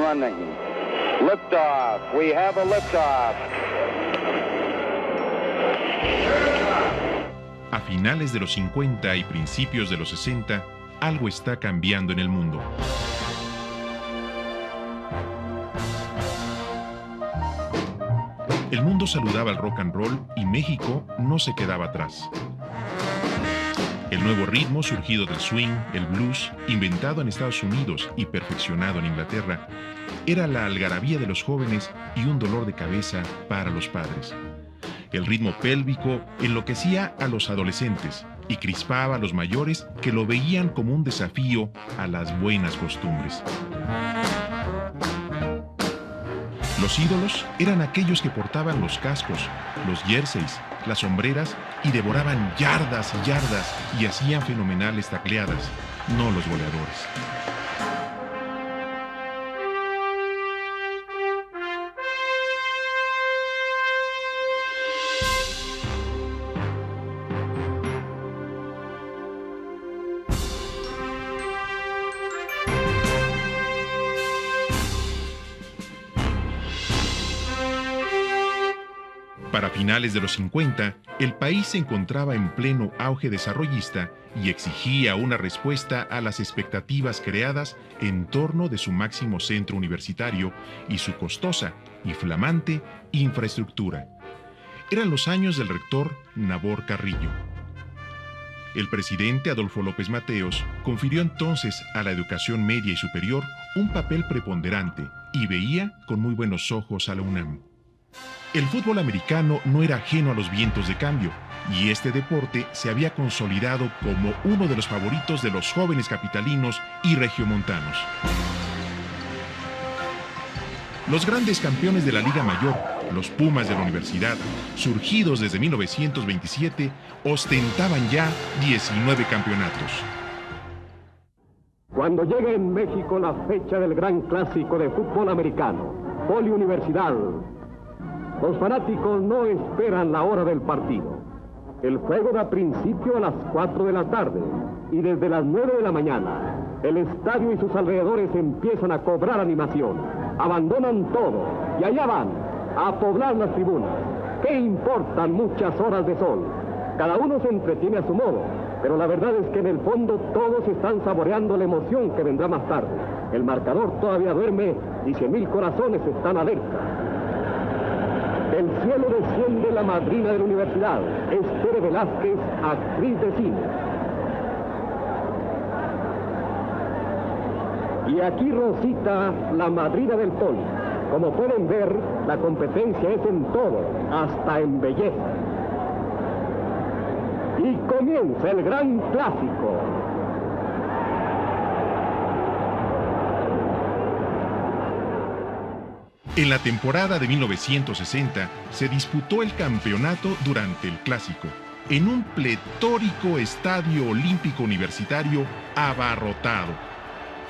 running. Liftoff. We have a liftoff. A finales de los 50 y principios de los 60, algo está cambiando en el mundo. El mundo saludaba al rock and roll y México no se quedaba atrás. El nuevo ritmo surgido del swing, el blues, inventado en Estados Unidos y perfeccionado en Inglaterra, era la algarabía de los jóvenes y un dolor de cabeza para los padres. El ritmo pélvico enloquecía a los adolescentes y crispaba a los mayores que lo veían como un desafío a las buenas costumbres. Los ídolos eran aquellos que portaban los cascos, los jerseys, las sombreras y devoraban yardas y yardas y hacían fenomenales tacleadas, no los goleadores. Para finales de los 50, el país se encontraba en pleno auge desarrollista y exigía una respuesta a las expectativas creadas en torno de su máximo centro universitario y su costosa y flamante infraestructura. Eran los años del rector Nabor Carrillo. El presidente Adolfo López Mateos confirió entonces a la educación media y superior un papel preponderante y veía con muy buenos ojos a la UNAM. El fútbol americano no era ajeno a los vientos de cambio, y este deporte se había consolidado como uno de los favoritos de los jóvenes capitalinos y regiomontanos. Los grandes campeones de la Liga Mayor, los Pumas de la Universidad, surgidos desde 1927, ostentaban ya 19 campeonatos. Cuando llegue en México la fecha del gran clásico de fútbol americano, Poliuniversidad, los fanáticos no esperan la hora del partido. El juego da principio a las 4 de la tarde y desde las 9 de la mañana el estadio y sus alrededores empiezan a cobrar animación. Abandonan todo y allá van a poblar las tribunas. ¿Qué importan muchas horas de sol? Cada uno se entretiene a su modo, pero la verdad es que en el fondo todos están saboreando la emoción que vendrá más tarde. El marcador todavía duerme y 100,000 corazones están alerta. Del cielo desciende la madrina de la universidad, Estere Velázquez, actriz de cine. Y aquí Rosita, la madrina del Poli. Como pueden ver, la competencia es en todo, hasta en belleza. Y comienza el gran clásico. En la temporada de 1960 se disputó el campeonato durante el Clásico, en un pletórico estadio olímpico universitario abarrotado.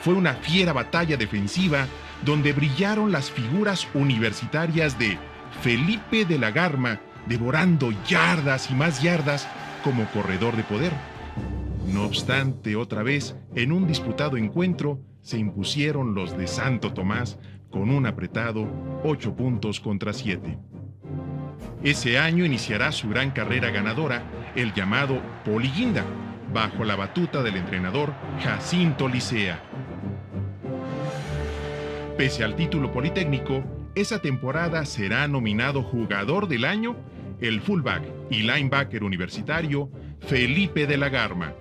Fue una fiera batalla defensiva donde brillaron las figuras universitarias de Felipe de la Garma, devorando yardas y más yardas como corredor de poder. No obstante, otra vez, en un disputado encuentro, se impusieron los de Santo Tomás con un apretado 8-7. Ese año iniciará su gran carrera ganadora, el llamado Poliguinda, bajo la batuta del entrenador Jacinto Licea. Pese al título politécnico, esa temporada será nominado Jugador del Año el fullback y linebacker universitario Felipe de la Garma.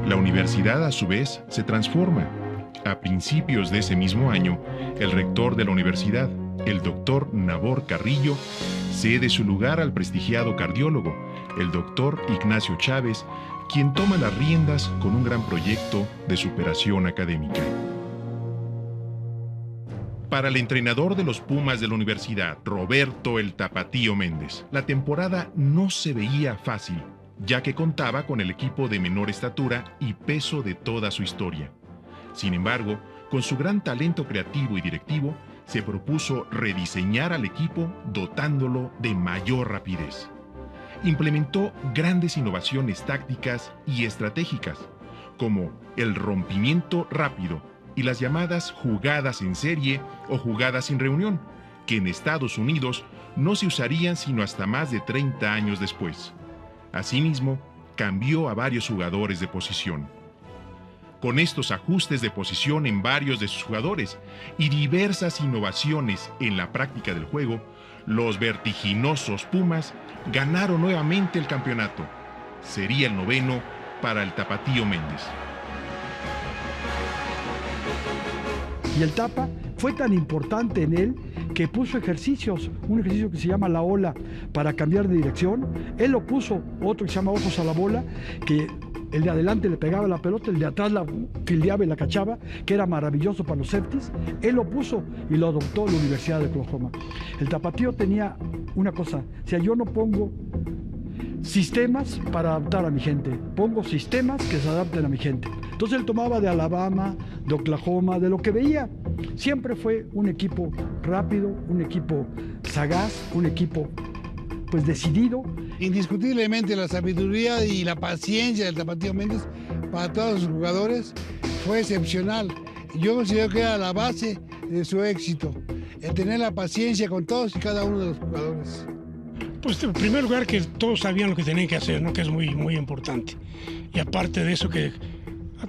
La universidad, a su vez, se transforma. A principios de ese mismo año, el rector de la universidad, el doctor Nabor Carrillo, cede su lugar al prestigiado cardiólogo, el doctor Ignacio Chávez, quien toma las riendas con un gran proyecto de superación académica. Para el entrenador de los Pumas de la universidad, Roberto el Tapatío Méndez, la temporada no se veía fácil, ya que contaba con el equipo de menor estatura y peso de toda su historia. Sin embargo, con su gran talento creativo y directivo, se propuso rediseñar al equipo dotándolo de mayor rapidez. Implementó grandes innovaciones tácticas y estratégicas, como el rompimiento rápido y las llamadas jugadas en serie o jugadas sin reunión, que en Estados Unidos no se usarían sino hasta más de 30 años después. Asimismo, cambió a varios jugadores de posición. Con estos ajustes de posición en varios de sus jugadores y diversas innovaciones en la práctica del juego, los vertiginosos Pumas ganaron nuevamente el campeonato. Sería el 9º para el Tapatío Méndez. Y el Tapa fue tan importante en él que puso ejercicios, un ejercicio que se llama la ola para cambiar de dirección. Él lo puso, otro que se llama ojos a la bola, que el de adelante le pegaba la pelota, el de atrás la fildeaba y la cachaba, que era maravilloso para los safeties. Él lo puso y lo adoptó la Universidad de Oklahoma. El Tapatío tenía una cosa, o sea, yo no pongo sistemas para adaptar a mi gente, pongo sistemas que se adapten a mi gente. Entonces él tomaba de Alabama, de Oklahoma, de lo que veía. Siempre fue un equipo rápido, un equipo sagaz, un equipo pues decidido. Indiscutiblemente la sabiduría y la paciencia del Tapatío Méndez para todos sus jugadores fue excepcional. Yo considero que era la base de su éxito, el tener la paciencia con todos y cada uno de los jugadores. Pues en primer lugar que todos sabían lo que tenían que hacer, ¿no? Que es muy, muy importante. Y aparte de eso que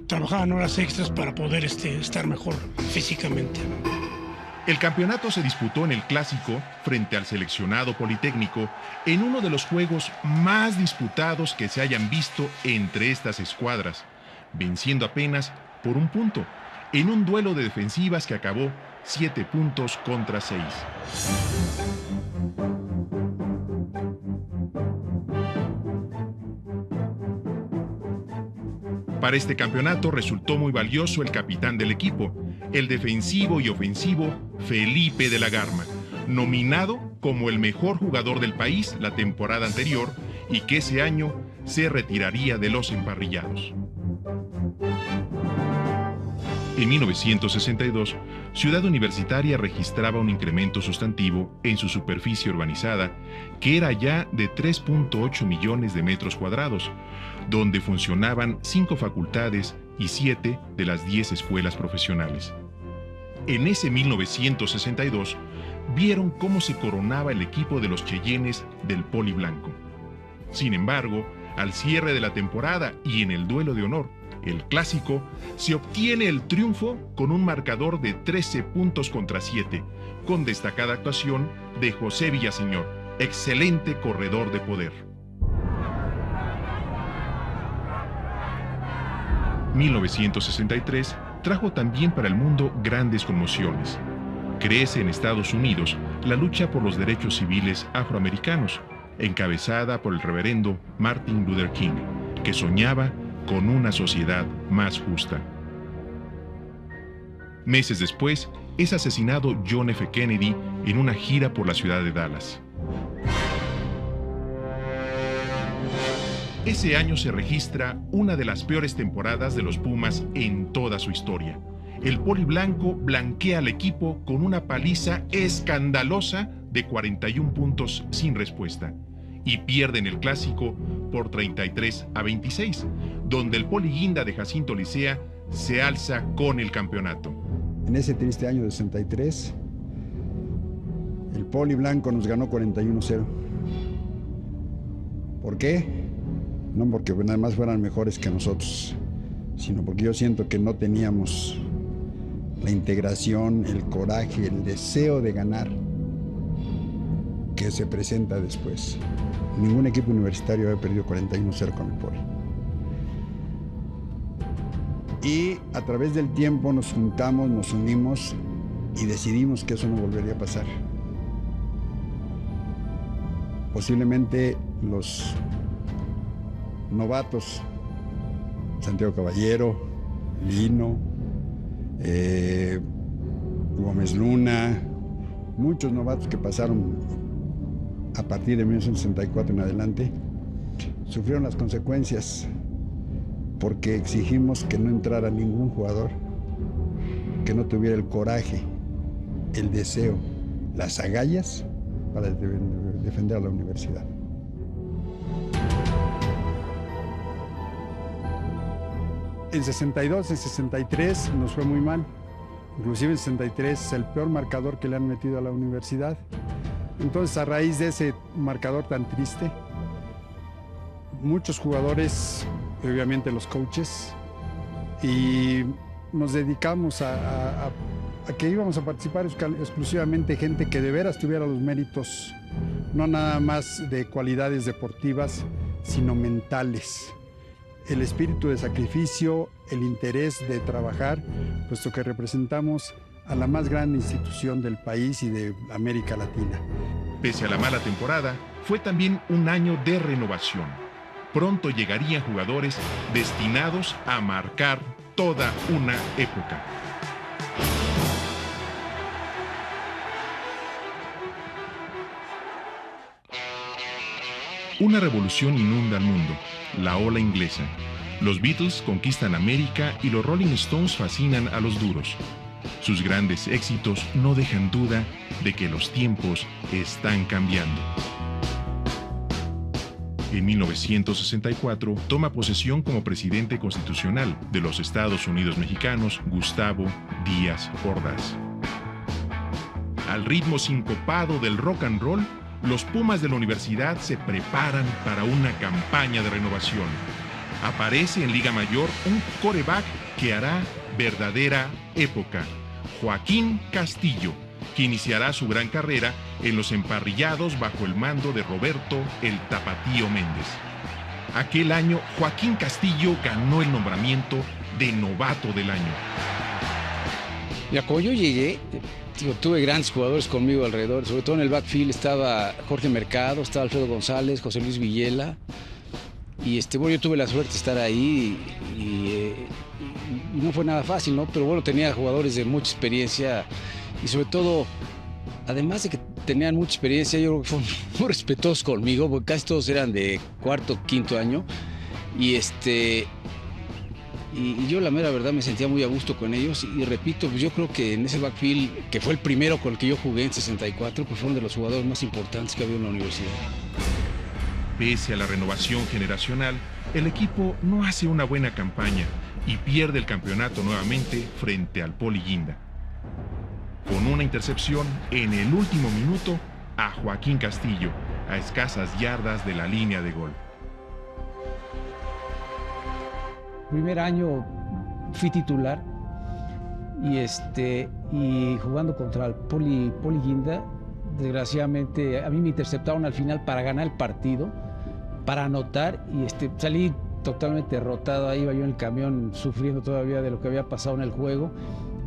trabajaban horas extras para poder estar mejor físicamente. El campeonato se disputó en el Clásico frente al seleccionado Politécnico en uno de los juegos más disputados que se hayan visto entre estas escuadras, venciendo apenas por 1 punto, en un duelo de defensivas que acabó 7 puntos contra 6. Para este campeonato resultó muy valioso el capitán del equipo, el defensivo y ofensivo Felipe de la Garma, nominado como el mejor jugador del país la temporada anterior y que ese año se retiraría de los emparrillados. En 1962, Ciudad Universitaria registraba un incremento sustantivo en su superficie urbanizada, que era ya de 3.8 millones de metros cuadrados, donde funcionaban 5 facultades y 7 de las 10 escuelas profesionales. En ese 1962, vieron cómo se coronaba el equipo de los Cheyennes del Poli Blanco. Sin embargo, al cierre de la temporada y en el duelo de honor, el Clásico, se obtiene el triunfo con un marcador de 13 puntos contra 7, con destacada actuación de José Villaseñor, excelente corredor de poder. 1963 trajo también para el mundo grandes conmociones. Crece en Estados Unidos la lucha por los derechos civiles afroamericanos, encabezada por el reverendo Martin Luther King, que soñaba con una sociedad más justa. Meses después, es asesinado John F. Kennedy en una gira por la ciudad de Dallas. Ese año se registra una de las peores temporadas de los Pumas en toda su historia. El Poli Blanco blanquea al equipo con una paliza escandalosa de 41 puntos sin respuesta y pierden el Clásico por 33-26, donde el Poli Guinda de Jacinto Licea se alza con el campeonato. En ese triste año de 63, el Poli Blanco nos ganó 41-0. ¿Por qué? No porque nada más fueran mejores que nosotros, sino porque yo siento que no teníamos la integración, el coraje, el deseo de ganar que se presenta después. Ningún equipo universitario había perdido 41-0 con el Poli. Y a través del tiempo nos juntamos, nos unimos y decidimos que eso no volvería a pasar. Posiblemente los novatos, Santiago Caballero, Lino, Gómez Luna, muchos novatos que pasaron a partir de 1964 en adelante, sufrieron las consecuencias porque exigimos que no entrara ningún jugador que no tuviera el coraje, el deseo, las agallas para defender a la universidad. En 62, en 63 nos fue muy mal. Inclusive en 63 es el peor marcador que le han metido a la universidad. Entonces, a raíz de ese marcador tan triste, muchos jugadores, obviamente los coaches, y nos dedicamos a que íbamos a participar exclusivamente gente que de veras tuviera los méritos, no nada más de cualidades deportivas, sino mentales. El espíritu de sacrificio, el interés de trabajar, puesto que representamos a la más grande institución del país y de América Latina. Pese a la mala temporada, fue también un año de renovación. Pronto llegarían jugadores destinados a marcar toda una época. Una revolución inunda el mundo, la ola inglesa. Los Beatles conquistan América y los Rolling Stones fascinan a los duros. Sus grandes éxitos no dejan duda de que los tiempos están cambiando. En 1964 toma posesión como presidente constitucional de los Estados Unidos mexicanos Gustavo Díaz Ordaz. Al ritmo sincopado del rock and roll, los Pumas de la universidad se preparan para una campaña de renovación. Aparece en Liga Mayor un quarterback que hará verdadera época, Joaquín Castillo, que iniciará su gran carrera en los emparrillados bajo el mando de Roberto el Tapatío Méndez. Aquel año, Joaquín Castillo ganó el nombramiento de novato del año. Mira, como yo llegué, tuve grandes jugadores conmigo alrededor, sobre todo en el backfield estaba Jorge Mercado, estaba Alfredo González, José Luis Villela, y bueno, yo tuve la suerte de estar ahí y no fue nada fácil, ¿no? Pero bueno, tenía jugadores de mucha experiencia y sobre todo, además de que tenían mucha experiencia, yo creo que fueron muy respetuosos conmigo, porque casi todos eran de cuarto, quinto año, y yo la mera verdad me sentía muy a gusto con ellos y repito, pues yo creo que en ese backfield, que fue el primero con el que yo jugué en 64, pues fueron de los jugadores más importantes que había en la universidad. Pese a la renovación generacional, el equipo no hace una buena campaña y pierde el campeonato nuevamente frente al Poli Guinda. Con una intercepción en el último minuto a Joaquín Castillo, a escasas yardas de la línea de gol. Primer año fui titular y jugando contra el Poli Guinda, desgraciadamente a mí me interceptaron al final para ganar el partido, para anotar, y salí totalmente derrotado. Ahí iba yo en el camión sufriendo todavía de lo que había pasado en el juego,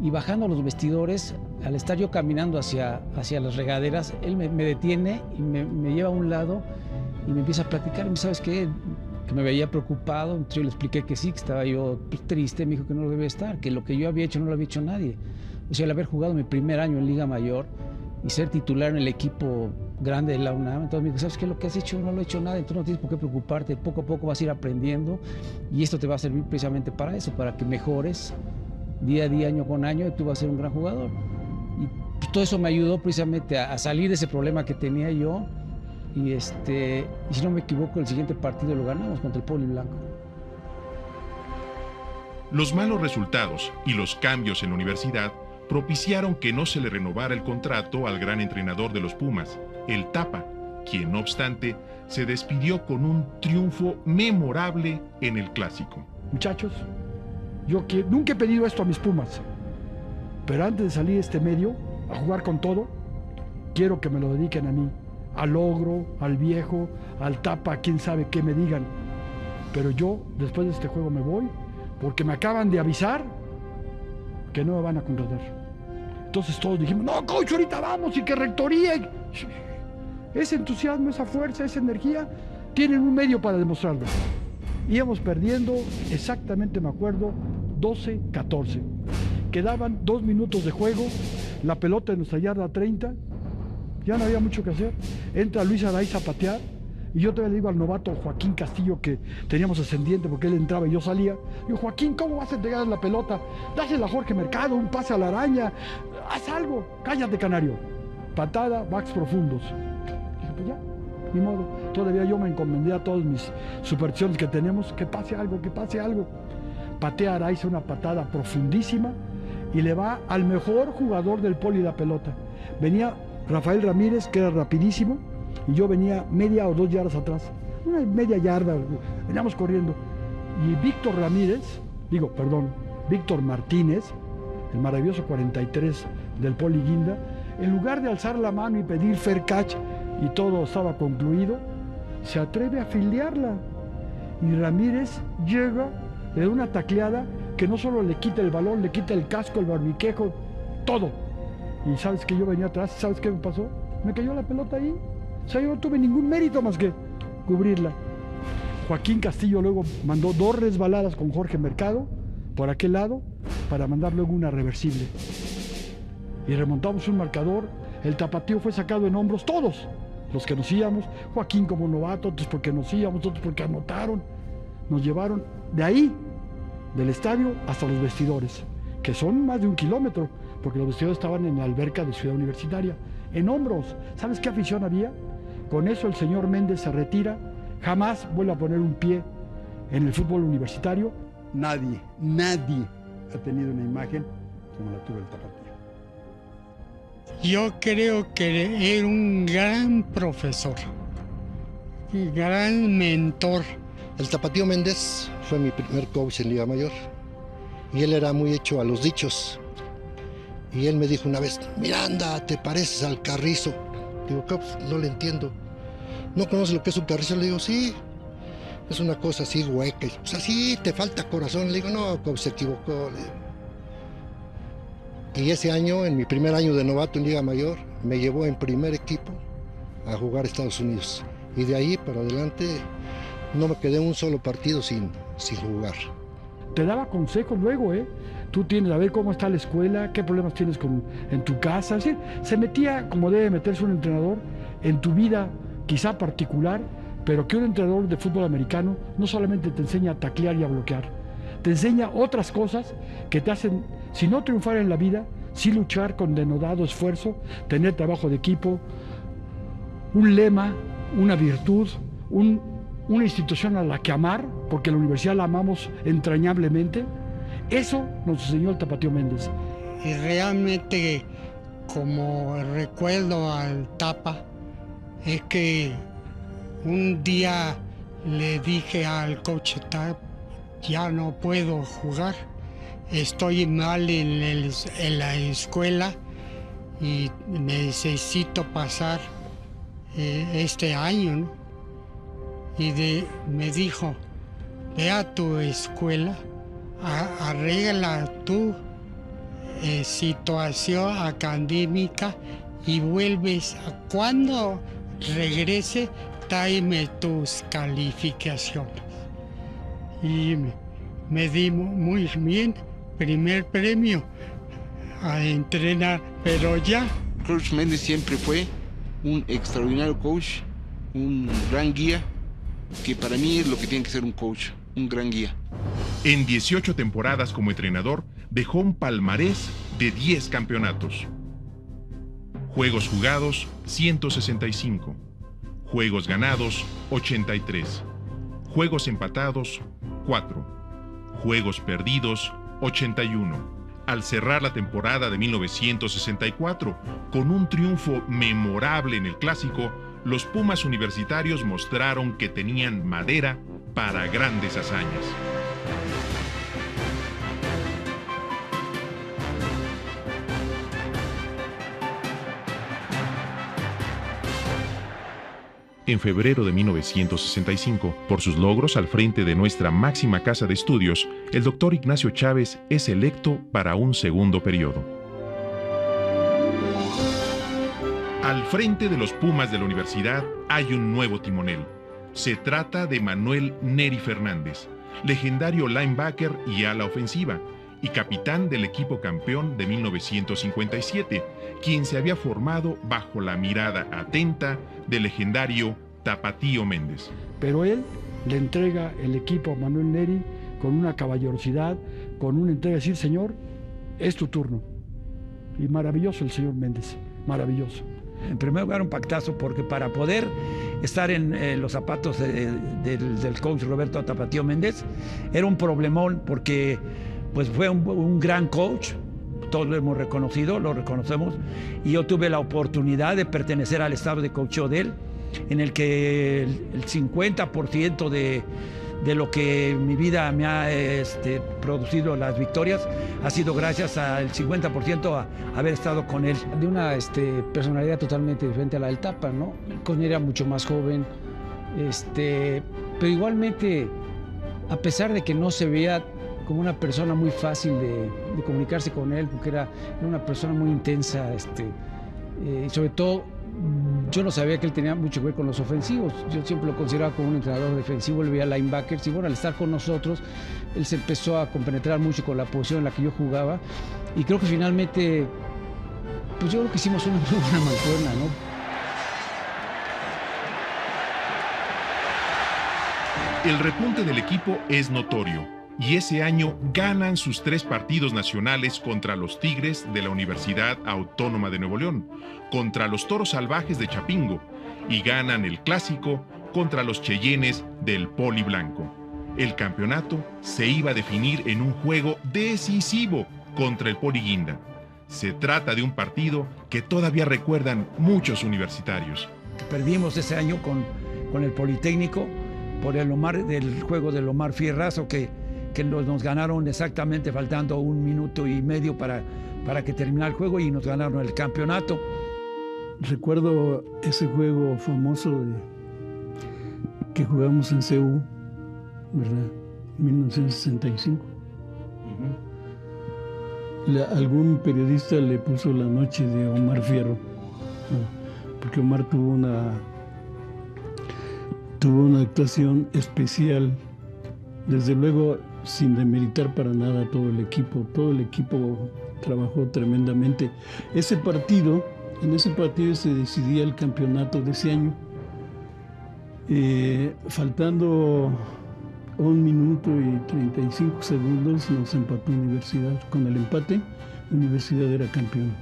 y bajando a los vestidores, al estar yo caminando hacia las regaderas, él me detiene y me lleva a un lado y me empieza a platicar. Y me, ¿sabes qué? Que me veía preocupado. Entonces yo le expliqué que sí, que estaba yo triste. Me dijo que no lo debía estar, que lo que yo había hecho no lo había hecho nadie. O sea, el haber jugado mi primer año en Liga Mayor y ser titular en el equipo grande de la UNAM, entonces me dijo, ¿sabes qué? Lo que has hecho no lo he hecho nada, entonces no tienes por qué preocuparte, poco a poco vas a ir aprendiendo y esto te va a servir precisamente para eso, para que mejores día a día, año con año, y tú vas a ser un gran jugador. Y pues, todo eso me ayudó precisamente a salir de ese problema que tenía yo, y si no me equivoco, el siguiente partido lo ganamos contra el Poli Blanco. Los malos resultados y los cambios en la universidad propiciaron que no se le renovara el contrato al gran entrenador de los Pumas, el Tapa, quien no obstante se despidió con un triunfo memorable en el Clásico. Muchachos, yo nunca he pedido esto a mis Pumas, pero antes de salir de este medio a jugar con todo, quiero que me lo dediquen a mí, al Ogro, al Viejo, al Tapa, quién sabe qué me digan. Pero yo, después de este juego, me voy porque me acaban de avisar que no me van a contratar. Entonces todos dijimos, no, coach, ahorita vamos, y que rectoría. Ese entusiasmo, esa fuerza, esa energía, tienen un medio para demostrarlo. Íbamos perdiendo, exactamente me acuerdo, 12-14. Quedaban 2 minutos de juego, la pelota en nuestra yarda 30, ya no había mucho que hacer. Entra Luis Araiz a patear, y yo todavía le digo al novato Joaquín Castillo, que teníamos ascendiente porque él entraba y yo salía. Digo, Joaquín, ¿cómo vas a entregar la pelota? Dásela a Jorge Mercado, un pase a la araña, haz algo, cállate, canario. Patada, backs profundos. Dije, pues ya, ni modo. Todavía yo me encomendé a todas mis supersticiones que tenemos, que pase algo, que pase algo. patea a Araiza una patada profundísima y le va al mejor jugador del Poli la pelota. Venía Rafael Ramírez, que era rapidísimo, y yo venía media o 2 yardas atrás, una media yarda, veníamos corriendo. Y Víctor Martínez, el maravilloso 43 del Poli Guinda, en lugar de alzar la mano y pedir fair catch y todo estaba concluido, se atreve a fildearla. Y Ramírez llega, le da una tacleada que no solo le quita el balón, le quita el casco, el barbiquejo, todo. Y sabes que yo venía atrás, ¿sabes qué me pasó? Me cayó la pelota ahí. O sea, yo no tuve ningún mérito más que cubrirla. Joaquín Castillo luego mandó 2 resbaladas con Jorge Mercado por aquel lado para mandar luego una reversible. Y remontamos un marcador. El tapatío fue sacado en hombros, todos los que nos íbamos. Joaquín como novato, otros porque nos íbamos, otros porque anotaron. Nos llevaron de ahí, del estadio, hasta los vestidores, que son más de 1 kilómetro, porque los vestidores estaban en la alberca de Ciudad Universitaria, en hombros. ¿Sabes qué afición había? Con eso el señor Méndez se retira, jamás vuelve a poner un pie en el fútbol universitario. Nadie ha tenido una imagen como la tuvo el tapatío. Yo creo que era un gran profesor, un gran mentor. El tapatío Méndez fue mi primer coach en Liga Mayor y él era muy hecho a los dichos. Y él me dijo una vez: Miranda, te pareces al Carrizo. Digo, pues, no le entiendo. ¿No conoces lo que es un carrizo? Le digo, sí. Es una cosa así hueca. O sea, sí, te falta corazón. Le digo, no, coach, se equivocó. Y ese año, en mi primer año de novato en Liga Mayor, me llevó en primer equipo a jugar a Estados Unidos. Y de ahí para adelante no me quedé un solo partido sin jugar. Te daba consejos luego, Tú tienes a ver cómo está la escuela, qué problemas tienes en tu casa. Es decir, se metía, como debe meterse un entrenador, en tu vida quizá particular, pero que un entrenador de fútbol americano no solamente te enseña a taclear y a bloquear, te enseña otras cosas que te hacen, si no triunfar en la vida, sí luchar con denodado esfuerzo, tener trabajo de equipo, un lema, una virtud, una institución a la que amar, porque la universidad la amamos entrañablemente. Eso nos enseñó el tapatío Méndez. Y realmente, como recuerdo al Tapa, es que un día le dije al coach Tap: ya no puedo jugar, estoy mal en la escuela y necesito pasar este año, ¿no? Y me dijo: ve a tu escuela, arregla tu situación académica y vuelves. Cuando regrese, tráeme tus calificaciones. Y me di muy bien, primer premio a entrenar, pero ya. Coach Méndez siempre fue un extraordinario coach, un gran guía, que para mí es lo que tiene que ser un coach, un gran guía. En 18 temporadas como entrenador, dejó un palmarés de 10 campeonatos. Juegos jugados, 165. Juegos ganados, 83. Juegos empatados, 4. Juegos perdidos, 81. Al cerrar la temporada de 1964, con un triunfo memorable en el Clásico, los Pumas universitarios mostraron que tenían madera para grandes hazañas. En febrero de 1965, por sus logros al frente de nuestra máxima casa de estudios, el doctor Ignacio Chávez es electo para un segundo periodo. Al frente de los Pumas de la universidad hay un nuevo timonel. Se trata de Manuel Neri Fernández, legendario linebacker y ala ofensiva, y capitán del equipo campeón de 1957, quien se había formado bajo la mirada atenta del legendario tapatío Méndez. Pero él le entrega el equipo a Manuel Neri con una caballerosidad, con una entrega de decir: señor, es tu turno. Y maravilloso el señor Méndez, maravilloso. En primer lugar, un pactazo, porque para poder estar en los zapatos del coach Roberto Tapatío Méndez era un problemón porque pues fue un gran coach, todos lo hemos reconocido, lo reconocemos, y yo tuve la oportunidad de pertenecer al staff de coacheo de él, en el que el 50% de lo que mi vida me ha producido las victorias ha sido gracias al 50% a haber estado con él. De una personalidad totalmente diferente a la del Tapa, ¿no? Con él era mucho más joven, pero igualmente, a pesar de que no se veía como una persona muy fácil de comunicarse con él, porque era una persona muy intensa, y sobre todo yo no sabía que él tenía mucho que ver con los ofensivos. Yo siempre lo consideraba como un entrenador defensivo, él veía linebackers y bueno, al estar con nosotros, él se empezó a compenetrar mucho con la posición en la que yo jugaba y creo que finalmente, pues yo creo que hicimos una muy buena mancuerna, ¿no? El repunte del equipo es notorio y ese año ganan sus 3 partidos nacionales contra los Tigres de la Universidad Autónoma de Nuevo León, contra los Toros Salvajes de Chapingo y ganan el clásico contra los Cheyennes del Poli Blanco. El campeonato se iba a definir en un juego decisivo contra el Poli Guinda. Se trata de un partido que todavía recuerdan muchos universitarios. Perdimos ese año con el Politécnico por el juego del Omar Fierrazo que nos ganaron exactamente faltando 1 minuto y medio para que terminara el juego y nos ganaron el campeonato. Recuerdo ese juego famoso que jugamos en CU, ¿verdad? 1965. Algún periodista le puso la noche de Omar Fierro, ¿no? Porque Omar tuvo una actuación especial, desde luego sin demeritar para nada a todo el equipo trabajó tremendamente. En ese partido se decidía el campeonato de ese año. Faltando 1 minuto y 35 segundos nos empató Universidad. Con el empate, Universidad era campeón.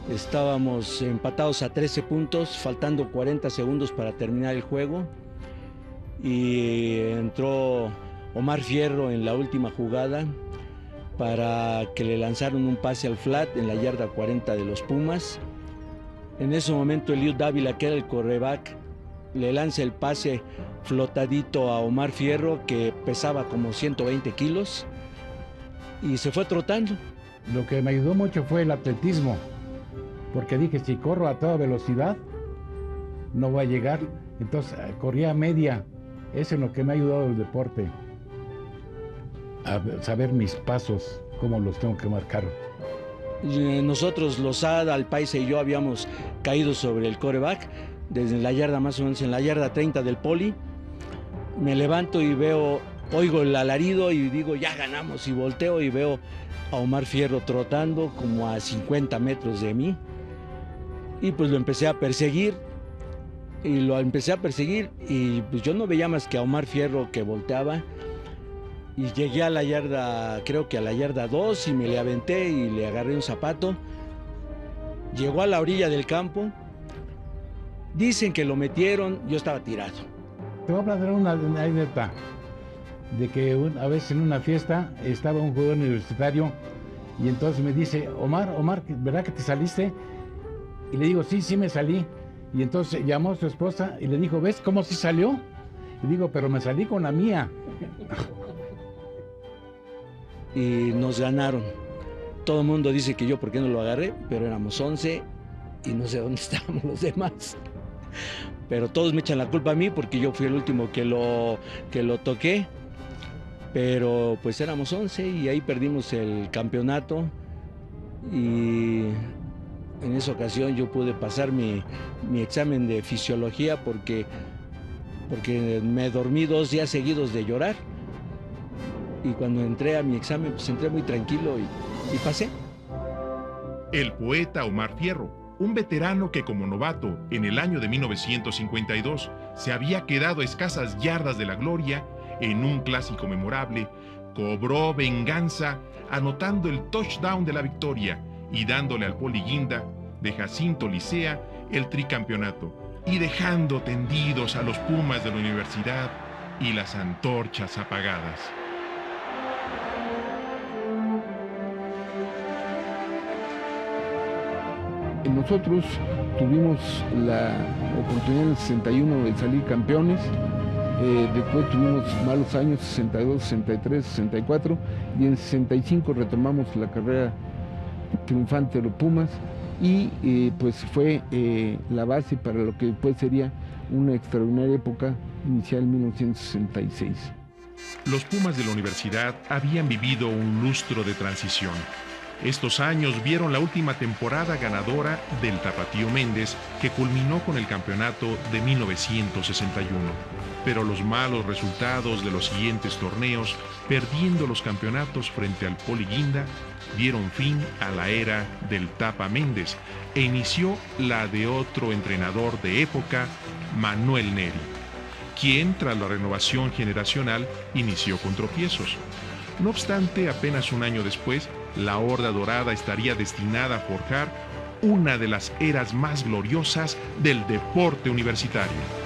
Estábamos empatados a 13 puntos, faltando 40 segundos para terminar el juego. Y entró Omar Fierro en la última jugada para que le lanzaron un pase al flat en la yarda 40 de los Pumas. En ese momento Eliud Dávila, que era el quarterback, le lanza el pase flotadito a Omar Fierro, que pesaba como 120 kilos, y se fue trotando. Lo que me ayudó mucho fue el atletismo, porque dije, si corro a toda velocidad, no voy a llegar. Entonces corría a media. Eso es lo que me ha ayudado el deporte, a saber mis pasos, cómo los tengo que marcar. Nosotros, Lozada, Alpaisa y yo habíamos caído sobre el quarterback desde la yarda, más o menos en la yarda 30 del Poli. Me levanto y oigo el alarido y digo, ya ganamos, y volteo y veo a Omar Fierro trotando como a 50 metros de mí. Y pues lo empecé a perseguir. Y pues yo no veía más que a Omar Fierro que volteaba. Y llegué a la yarda, creo que a la yarda 2, y me le aventé y le agarré un zapato. Llegó a la orilla del campo. Dicen que lo metieron, yo estaba tirado. Te voy a plantear una anécdota de que a veces en una fiesta estaba un jugador universitario y entonces me dice, Omar, ¿verdad que te saliste? Y le digo, sí me salí. Y entonces llamó a su esposa y le dijo, ¿ves cómo sí salió? Y digo, pero me salí con la mía. Y nos ganaron. Todo el mundo dice que yo por qué no lo agarré, pero éramos 11 y no sé dónde estábamos los demás. Pero todos me echan la culpa a mí porque yo fui el último que lo toqué. Pero pues éramos 11 y ahí perdimos el campeonato. Y en esa ocasión yo pude pasar mi examen de fisiología porque me dormí 2 días seguidos de llorar. Y cuando entré a mi examen, pues entré muy tranquilo y pasé. El poeta Omar Fierro, un veterano que como novato en el año de 1952 se había quedado a escasas yardas de la gloria en un clásico memorable, cobró venganza anotando el touchdown de la victoria y dándole al Poli Guinda de Jacinto Licea el tricampeonato. y dejando tendidos a los Pumas de la universidad y las antorchas apagadas. Nosotros tuvimos la oportunidad en el 61 de salir campeones, después tuvimos malos años, 62, 63, 64, y en 65 retomamos la carrera triunfante de los Pumas, y pues fue la base para lo que después sería una extraordinaria época inicial en 1966. Los Pumas de la universidad habían vivido un lustro de transición. Estos años vieron la última temporada ganadora del Tapatío Méndez, que culminó con el campeonato de 1961. Pero los malos resultados de los siguientes torneos, perdiendo los campeonatos frente al Poli Guinda, dieron fin a la era del Tapa Méndez e inició la de otro entrenador de época, Manuel Neri, quien, tras la renovación generacional, inició con tropiezos. No obstante, apenas un año después, la Horda Dorada estaría destinada a forjar una de las eras más gloriosas del deporte universitario.